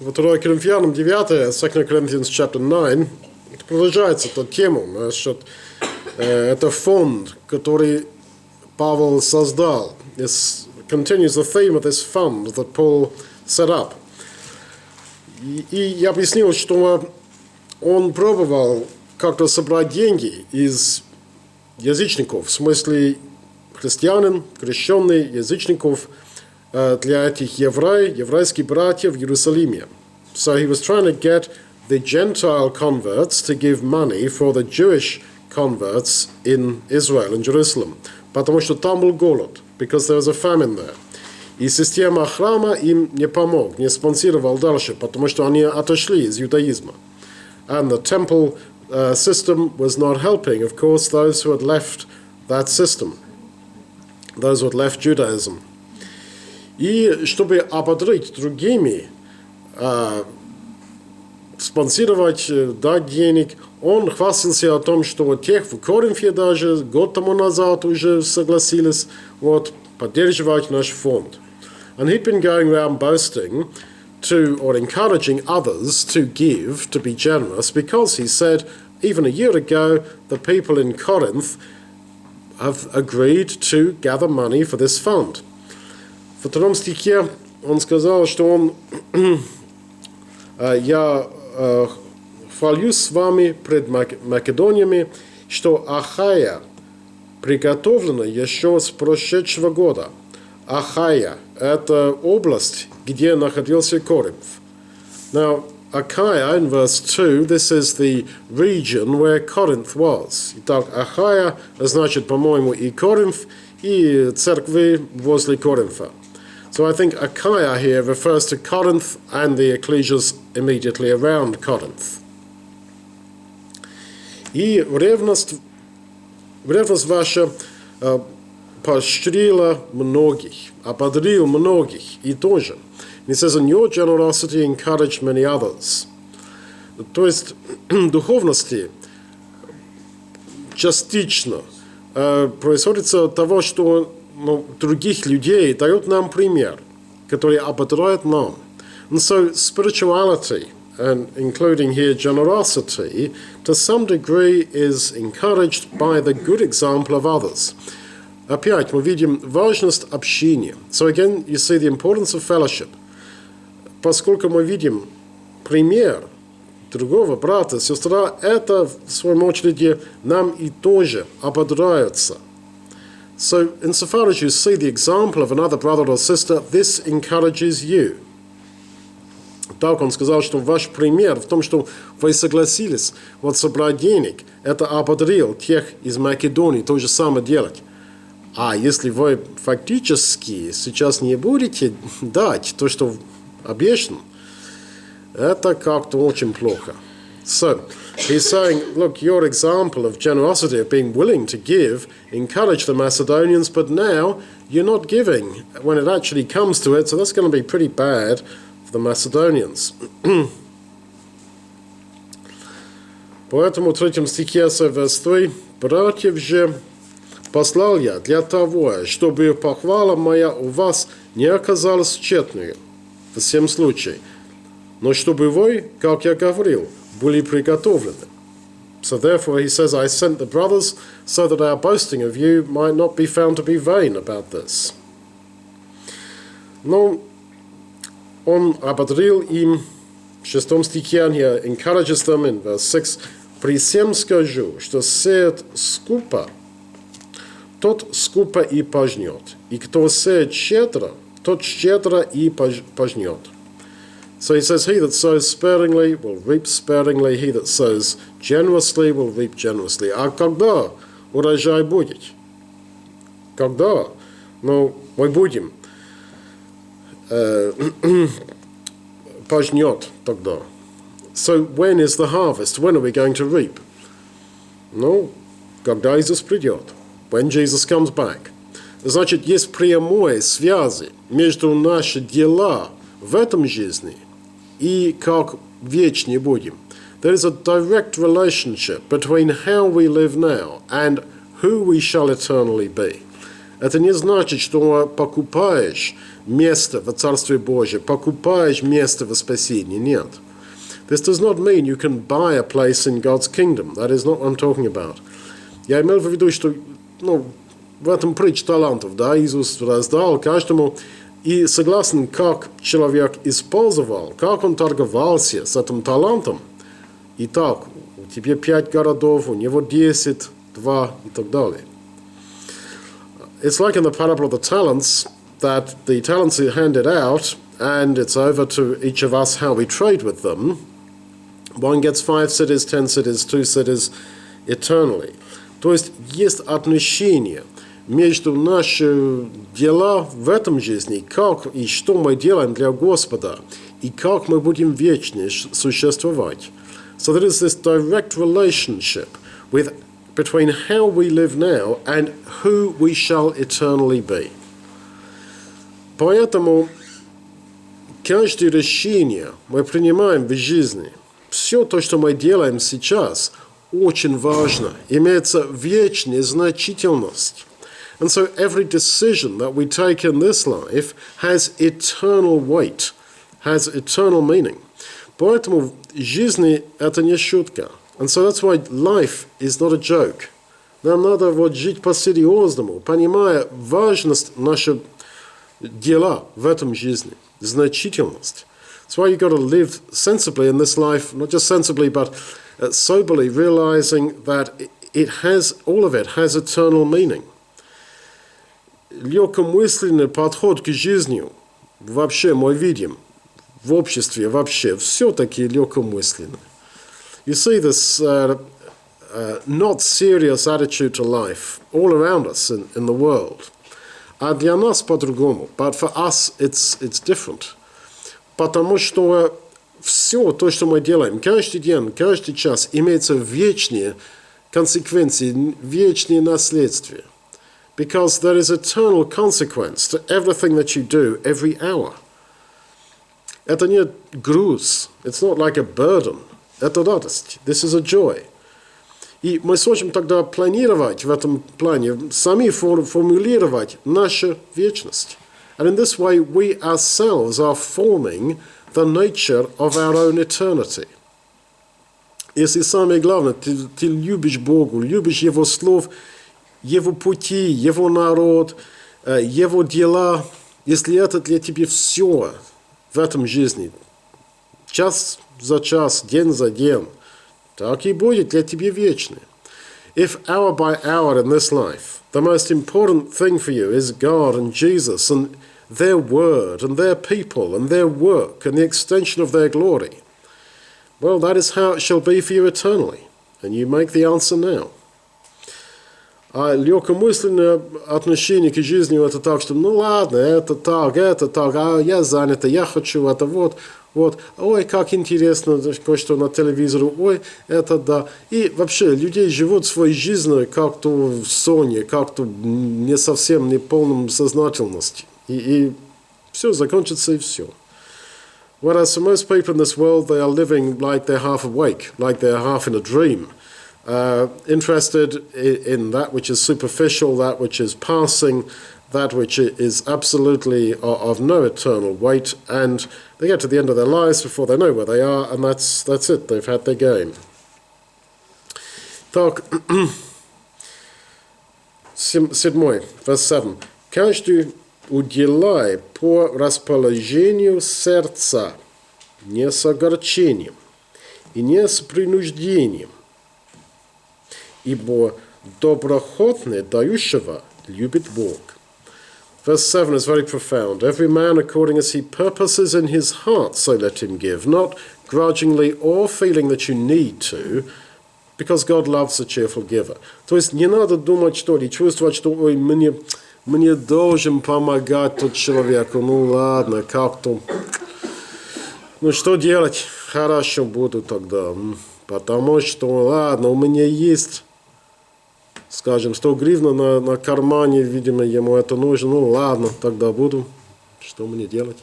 во 2 Коринфянам 9, 2 Corinthians chapter 9, это продолжается эта тема, насчет, это фонд, который Павел создал. It continues the theme of this fund that Paul set up. И я объяснил, что он пробовал как-то собрать деньги из язычников, в смысле христианин, крещенный, язычников, для этих еврейских братьев в Иерусалиме. So he was trying to get the Gentile converts to give money for the Jewish converts in Israel, in Jerusalem. Потому что там был голод, because there was a famine there. И система храма им не помог, не спонсировал дальше, потому что они отошли из иудаизма. And the temple system was not helping, of course, those who had left that system, those who had left Judaism. И чтобы ободрить другими, спонсировать, дать денег, он хвастался о том, что вот тех в Коринфе даже год тому назад уже согласились поддерживать наш фонд. And he'd been going around boasting to, or encouraging others to give, to be generous, because he said, even a year ago, the people in Corinth have agreed to gather money for this fund. В 2 стихе он сказал, что я хвалюсь с вами пред Македониями, что Ахая приготовлена еще с прошедшего года. Ахая – это область, где находился Коринф. Now, Achaia, in verse 2, this is the region where Corinth was. Итак, Ахая значит, по-моему, и Коринф, и церкви возле Коринфа. So I think Achaia here refers to Corinth and the ecclesias immediately around Corinth. И ревность ваша поощрила многих, ободрил многих, и тоже. It says, and your generosity encouraged many others. То есть, духовности частично происходит от того, что других людей дают нам пример, который ободряет нам. And so spirituality, and including here generosity, to some degree is encouraged by the good example of others. Опять мы видим важность общения. So again, you see the importance of fellowship. Поскольку мы видим пример другого брата, сестра, это, в своем очереди, нам и тоже ободряется. So, insofar as you see the example of another brother or sister, this encourages you. Так он сказал, что ваш пример в том, что вы согласились собрать денег, это ободрил тех из Македонии то же самое делать. А если вы фактически сейчас не будете дать то, что обещано, это как-то очень плохо. So, he's saying, look, your example of generosity, of being willing to give, encouraged the Macedonians, but now you're not giving when it actually comes to it, so that's going to be pretty bad for the Macedonians. Поэтому в 3 стихе, verse 3, «Братьев же послал я для того, чтобы похвала моя у вас не оказалась тщетной, в всем случае, но чтобы вы, как я говорил, были приготовлены». So therefore he says, I sent the brothers so that our boasting of you might not be found to be vain about this. Но он ободрил им, в 6 стихе, он encourages them in verse 6, «При всем скажу, что сеет скупо, тот скупо и пожнет, и кто сеет щедро, тот щедро и пожнет». So he says, he that sows sparingly will reap sparingly, he that sows generously will reap generously. А когда урожай будет? Когда? Ну, мы будем. Пожнет тогда. So when is the harvest? When are we going to reap? Ну, когда Иисус придет. When Jesus comes back. Значит, есть прямые связи между нашими делами в этом жизни и как вечны будем. There is a direct relationship between how we live now and who we shall eternally be. Это не значит, что покупаешь место в Царстве Божьем, покупаешь место в спасении. Нет. This does not mean you can buy a place in God's kingdom. That is not what I'm talking about. Я имел в виду, что в этом притч талантов, да, Иисус раздал каждому, и согласно, как человек использовал, как он торговался с этим талантом. Итак, у тебя 5 городов, у него 10, 2 и так далее. It's like in the parable of the talents, that the talents are handed out, and it's over to each of us how we trade with them. One gets 5 cities, 10 cities, 2 cities eternally. То есть отношение между нашими делами в этом жизни, как и что мы делаем для Господа, и как мы будем вечно существовать. So there is this direct relationship between how we live now and who we shall eternally be. Поэтому каждое решение мы принимаем в жизни, все то, что мы делаем сейчас, очень важно, имеется вечная значительность. And so every decision that we take in this life has eternal weight, has eternal meaning. Поэтому жизнь – это не шутка. And so that's why life is not a joke. Нам надо жить по-серьезному, понимая важность наших дела в этом жизни, значительность. That's why you've got to live sensibly in this life, not just sensibly, but soberly, realizing that all of it has eternal meaning. Легкомысленный подход к жизни вообще мы видим в обществе вообще все-таки легкомысленно. You see this not serious attitude to life all around us in the world. А для нас по-другому. But for us it's different. Потому что все то, что мы делаем, каждый день, каждый час, имеется вечные консеквенции, вечные наследствия. Because there is eternal consequence to everything that you do every hour. Это не груз. It's not like a burden. Это радость. This is a joy. И мы сможем тогда планировать в этом плане, сами формулировать нашу вечность. And in this way, we ourselves are forming the nature of our own eternity. Если самое главное, ты любишь Бога, любишь Его слов, Его пути, Его народ, Его дела, если это для тебя все в этом жизни, час за час, день за день, так и будет для тебя вечно. If hour by hour in this life, the most important thing for you is God and Jesus and their word and their people and their work and the extension of their glory, well, that is how it shall be for you eternally. And you make the answer now. А легкомысленное отношение к жизни это так, что ладно, это так, а я занят, я хочу это вот, ой, как интересно, кое-что на телевизоре, ой, это да. И вообще, людей живут своей жизнью как-то в соне, как-то не совсем не полном сознательности. И все, закончится и все. Whereas for most people in this world, they are living like they're half awake, like they're half in a dream. Interested in that which is superficial, that which is passing, that which is absolutely of no eternal weight, and they get to the end of their lives before they know where they are, and that's it, they've had their game. Так, 7, verse 7. Каждый уделяй по расположению сердца, не с огорчением и не с принуждением, ибо доброхотно дающего любит Бог. Verse 7 is very profound. Every man according as he purposes in his heart, so let him give, not grudgingly or feeling that you need to, because God loves a cheerful giver. То есть не надо думать, что ли, чувствовать, что ой, мне должен помогать тот человеку. Ну ладно, как-то. Ну что делать? Хорошо буду тогда. Потому что, ладно, у меня есть, скажем, 100 гривен на кармане, видимо, ему это нужно. Ну ладно, тогда буду. Что мне делать?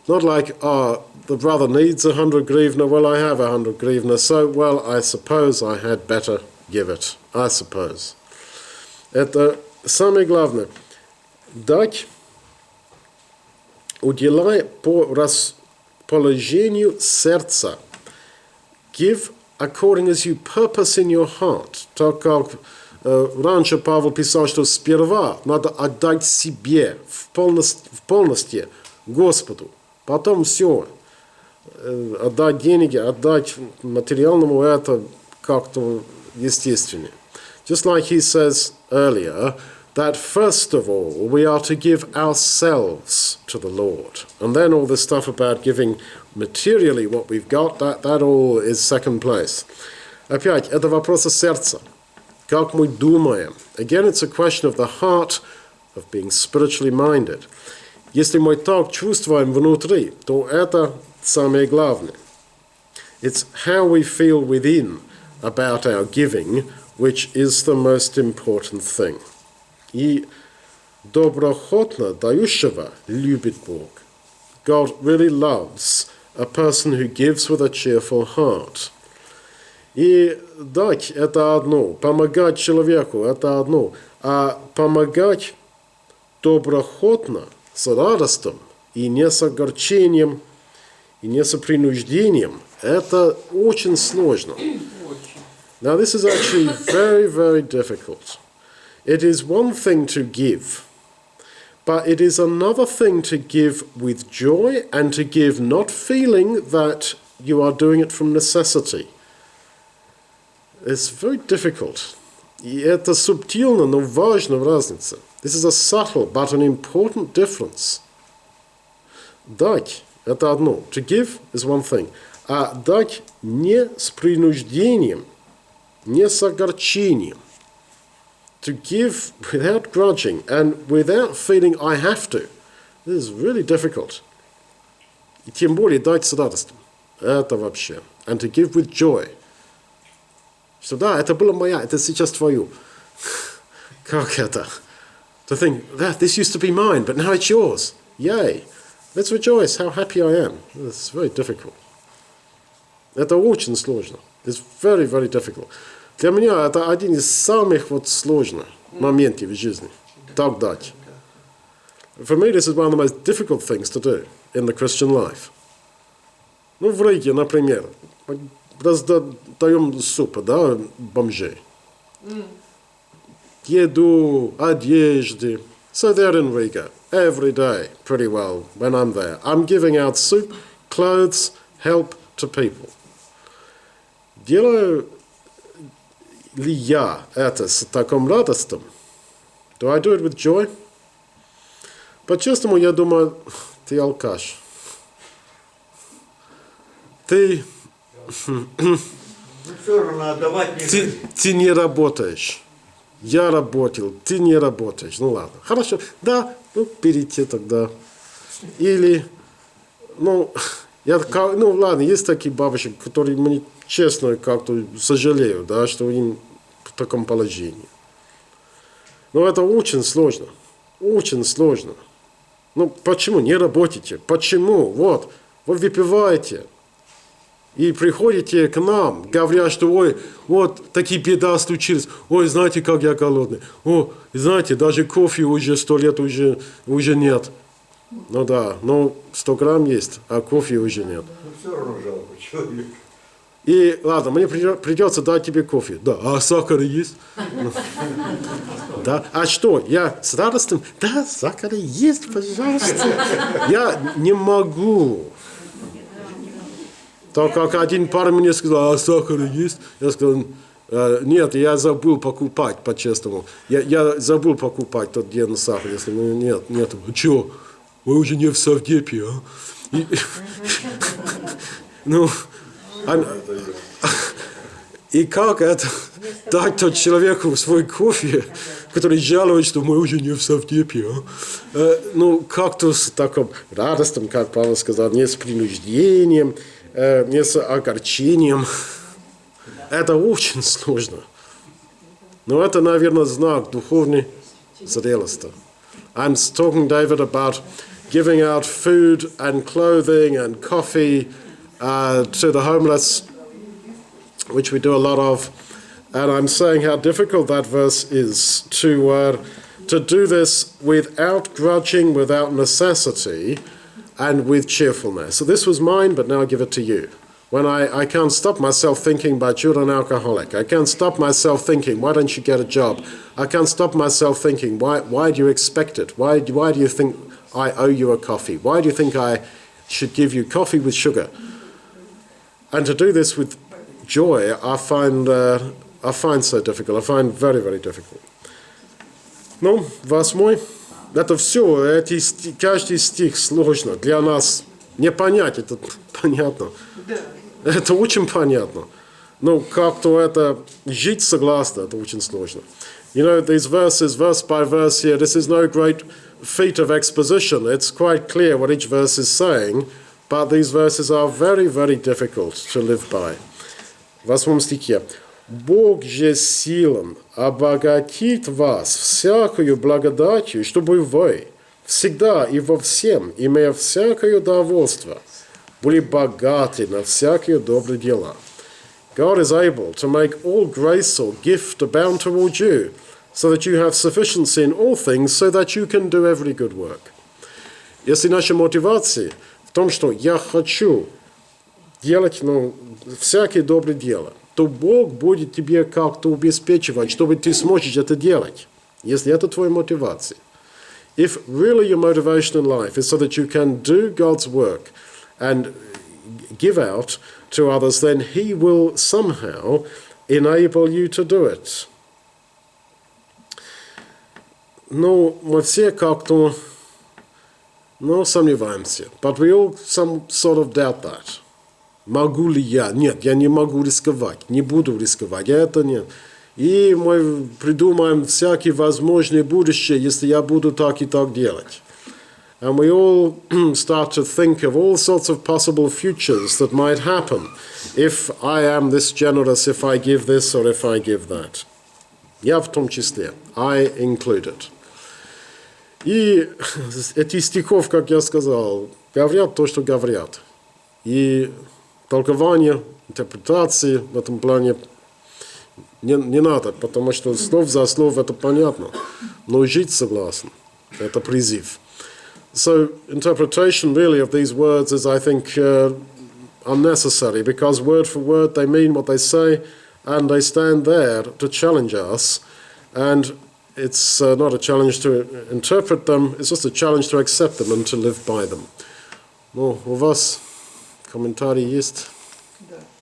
Not like, the brother needs 100 grivna, well, I have 100 grivna, so, well, I suppose I had better give it. I suppose. Это самое главное, дать, уделяя по расположению сердца. Give according as you purpose in your heart. Так как раньше Павел писал, что сперва надо отдать себе в полности Господу. Потом все. Отдать деньги, отдать материальному, это как-то естественно. Just like he says earlier, that first of all, we are to give ourselves to the Lord. And then all this stuff about giving materially what we've got, that all is second place. Опять, это вопрос сердца. Как мы думаем. Again, it's a question of the heart, of being spiritually minded. Если мы так чувствуем внутри, то это самое главное. It's how we feel within about our giving, which is the most important thing. И доброхотно дающего любит Бог. God really loves a person who gives with a cheerful heart. И дать – это одно, помогать человеку – это одно, а помогать доброхотно, с радостью, и не с огорчением, и не с принуждением – это очень сложно. Now this is actually very, very difficult. It is one thing to give, but it is another thing to give with joy and to give not feeling that you are doing it from necessity. It's very difficult. И это субтильно, но важная разница. This is a subtle but an important difference. Дать – это одно. To give is one thing. А дать не с принуждением, не с огорчением. To give without grudging and without feeling I have to. This is really difficult. И тем более дать с радостью. Это вообще. And to give with joy. Что да, это было моя, это сейчас твое. Как это? To think, that this used to be mine, but now it's yours. Yay. Let's rejoice how happy I am. It's very difficult. Это очень сложно. It's very, very difficult. Для меня это один из самых сложных моментов в жизни. Так дать. For me, this is one of the most difficult things to do in the Christian life. Ну, в Риге, например, раздаем суп, да, бомжей. Еду, одежды. So there in Riga, every day, pretty well, when I'm there, I'm giving out soup, clothes, help to people. Делаю ли я это с таким радостью? Do I do it with joy? По-честному, я думаю, ты алкаш. Ты не работаешь. Я работал, ты не работаешь. Ну ладно. Хорошо. Да, ну перейти тогда. Или, ну ладно, есть такие бабушки, которые мне честно как-то сожалею, да, что им в таком положении. Но это очень сложно. Очень сложно. Ну почему не работаете? Почему? Вот, вы выпиваете. И приходите к нам, говоря, что ой, вот такие беда случились. Ой, знаете, как я голодный. О, знаете, даже кофе уже 100 лет уже нет. Ну да, 100 грамм есть, а кофе уже нет. Все равно жалко человека. И ладно, мне придется дать тебе кофе. Да, а сахар есть? Да, а что, я с радостью? Да, сахар есть, пожалуйста. Я не могу. Так как один парень мне сказал, а сахар есть? Я сказал, нет, я забыл покупать, по-честному. Я забыл покупать тот день сахар. Если нет. Чего? Вы уже не в совдепе, а? И как это дать тот человеку свой кофе, который жалуется, что мы уже не в совдепе, а? Как-то с таким радостным, как Павел сказал, не с принуждением, не с огорчением. Это очень сложно. Но это, наверное, знак духовной зрелости. I'm talking, David, about giving out food and clothing and coffee to the homeless, which we do a lot of. And I'm saying how difficult that verse is to to do this without grudging, without necessity, and with cheerfulness. So this was mine, but now I give it to you. When I can't stop myself thinking, but you're an alcoholic. I can't stop myself thinking, why don't you get a job? I can't stop myself thinking, why do you expect it? Why do you think I owe you a coffee? Why do you think I should give you coffee with sugar? And to do this with joy, I find so difficult. I find very, very difficult. Ну, 8. Это все, каждый стих сложно. Для нас не понять, это понятно. Это очень понятно. Но как-то это жить согласно, это очень сложно. You know, these verses, verse by verse here, this is no great feat of exposition. It's quite clear what each verse is saying, but these verses are very, very difficult to live by. В 8 стихе. «Бог же силен обогатит вас всякою благодатью, чтобы вы всегда и во всем, имея всякое довольство, были богаты на всякие добрые дела». God is able to make all grace or gift abound toward you, so that you have sufficiency in all things, so that you can do every good work. Если наша мотивация в том, что я хочу делать всякие добрые дела, то Бог будет тебе как-то обеспечивать, чтобы ты сможешь это делать, если это твоя мотивация. If really your motivation in life is so that you can do God's work and give out to others, then He will somehow enable you to do it. Но мы все как-то, сомневаемся. But we all sort of doubt that. Могу ли я? Нет, я не могу рисковать, не буду рисковать, это нет. И мы придумаем всякие возможные будущее, если я буду так и так делать. And we all start to think of all sorts of possible futures that might happen if I am this generous, if I give this or if I give that. Я в том числе. I included. И эти стихов, как я сказал, говорят то, что говорят. И толкование, интерпретации в этом плане не надо, потому что слов за слов это понятно. Но жить согласно. Это призыв. So interpretation really of these words is, I think, unnecessary, because word for word they mean what they say, and they stand there to challenge us. And it's not a challenge to interpret them, it's just a challenge to accept them and to live by them. Ну, у вас комментарии есть?